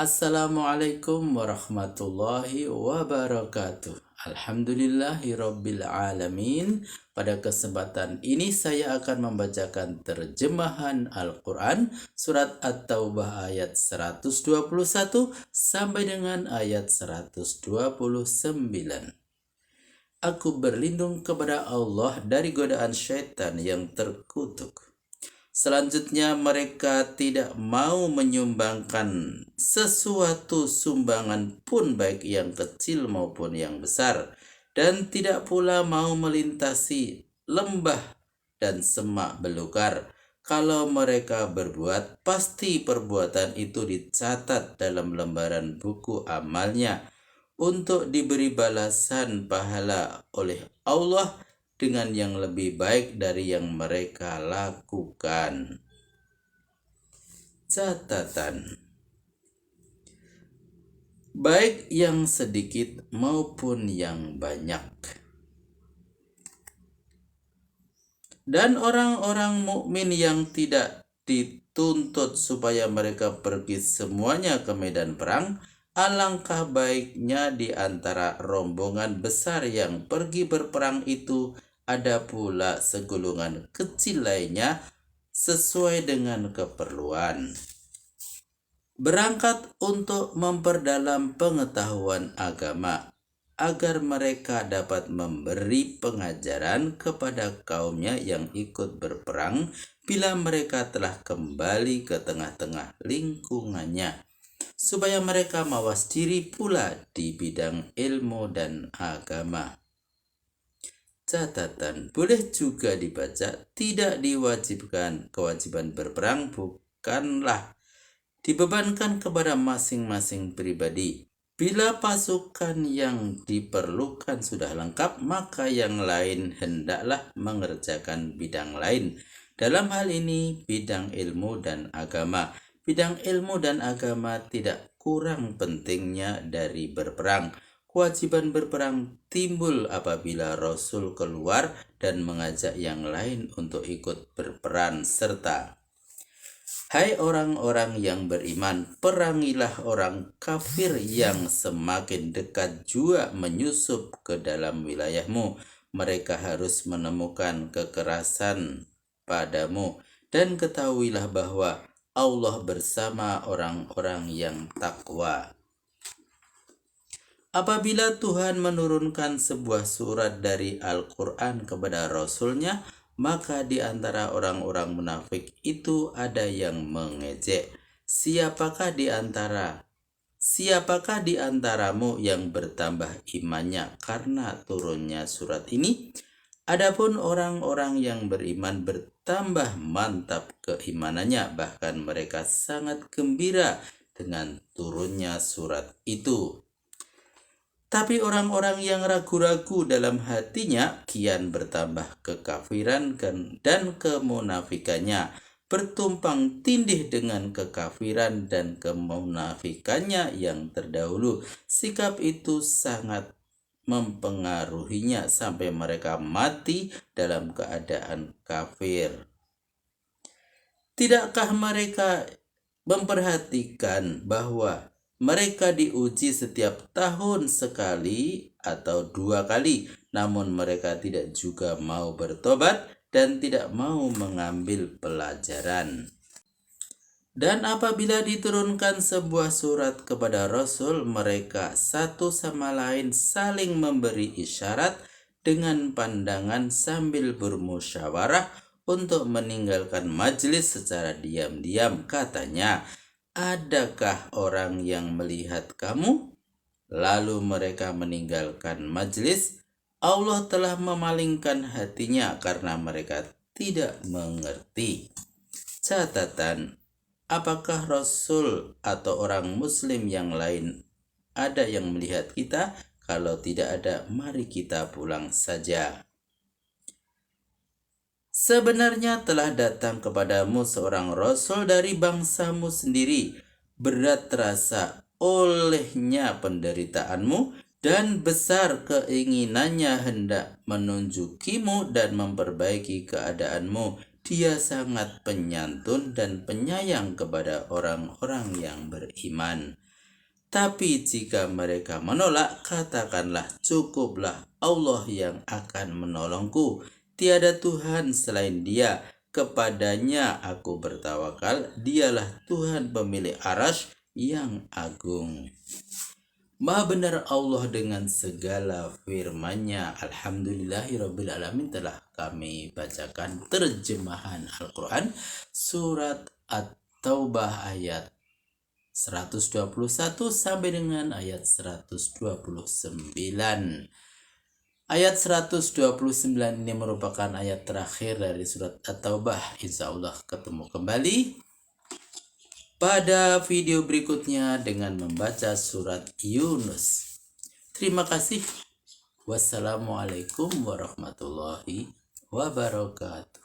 Assalamualaikum warahmatullahi wabarakatuh. Alhamdulillahirabbil alamin. Pada kesempatan ini saya akan membacakan terjemahan Al-Quran surat At-Taubah ayat 121 sampai dengan ayat 129. Aku berlindung kepada Allah dari godaan syaitan yang terkutuk. Selanjutnya mereka tidak mau menyumbangkan sesuatu sumbangan pun baik yang kecil maupun yang besar, dan tidak pula mau melintasi lembah dan semak belukar. Kalau mereka berbuat, pasti perbuatan itu dicatat dalam lembaran buku amalnya untuk diberi balasan pahala oleh Allah dengan yang lebih baik dari yang mereka lakukan. Catatan: baik yang sedikit maupun yang banyak. Dan orang-orang mukmin yang tidak dituntut supaya mereka pergi semuanya ke medan perang, alangkah baiknya di antara rombongan besar yang pergi berperang itu ada pula segolongan kecil lainnya sesuai dengan keperluan. Berangkat untuk memperdalam pengetahuan agama agar mereka dapat memberi pengajaran kepada kaumnya yang ikut berperang bila mereka telah kembali ke tengah-tengah lingkungannya, supaya mereka mawas diri pula di bidang ilmu dan agama. Catatan: boleh juga dibaca, tidak diwajibkan. Kewajiban berperang bukanlah dibebankan kepada masing-masing pribadi. Bila pasukan yang diperlukan sudah lengkap, maka yang lain hendaklah mengerjakan bidang lain. Dalam hal ini, bidang ilmu dan agama. Bidang ilmu dan agama tidak kurang pentingnya dari berperang. Kewajiban berperang timbul apabila Rasul keluar dan mengajak yang lain untuk ikut berperang serta, hai orang-orang yang beriman, perangilah orang kafir yang semakin dekat jua menyusup ke dalam wilayahmu. Mereka harus menemukan kekerasan padamu, dan ketahuilah bahwa Allah bersama orang-orang yang takwa. Apabila Tuhan menurunkan sebuah surat dari Al-Quran kepada Rasulnya, maka di antara orang-orang munafik itu ada yang mengejek, Siapakah di antaramu yang bertambah imannya karena turunnya surat ini? Adapun orang-orang yang beriman bertambah mantap keimanannya, bahkan mereka sangat gembira dengan turunnya surat itu. Tapi orang-orang yang ragu-ragu dalam hatinya kian bertambah kekafiran dan kemunafikannya, bertumpang tindih dengan kekafiran dan kemunafikannya yang terdahulu. Sikap itu sangat mempengaruhinya sampai mereka mati dalam keadaan kafir. Tidakkah mereka memperhatikan bahwa mereka diuji setiap tahun sekali atau 2 kali, namun mereka tidak juga mau bertobat dan tidak mau mengambil pelajaran. Dan apabila diturunkan sebuah surat kepada Rasul, mereka satu sama lain saling memberi isyarat dengan pandangan sambil bermusyawarah untuk meninggalkan majelis secara diam-diam. Katanya, adakah orang yang melihat kamu? Lalu mereka meninggalkan majelis. Allah telah memalingkan hatinya karena mereka tidak mengerti. Catatan: apakah Rasul atau orang Muslim yang lain ada yang melihat kita? Kalau tidak ada, mari kita pulang saja. Sebenarnya telah datang kepadamu seorang Rasul dari bangsamu sendiri. Berat terasa olehnya penderitaanmu, dan besar keinginannya hendak menunjukimu dan memperbaiki keadaanmu. Dia sangat penyantun dan penyayang kepada orang-orang yang beriman. Tapi jika mereka menolak, katakanlah, cukuplah Allah yang akan menolongku. Tiada Tuhan selain Dia. Kepadanya aku bertawakal. Dialah Tuhan pemilik arasy yang agung. Maha benar Allah dengan segala firman-Nya. Alhamdulillahirrabbilalamin. Telah kami bacakan terjemahan Al-Quran surat At-Taubah ayat 121 sampai dengan ayat 129. Ayat 129 ini merupakan ayat terakhir dari surat At-Taubah. Insya Allah ketemu kembali pada video berikutnya dengan membaca surat Yunus. Terima kasih. Wassalamualaikum warahmatullahi wabarakatuh.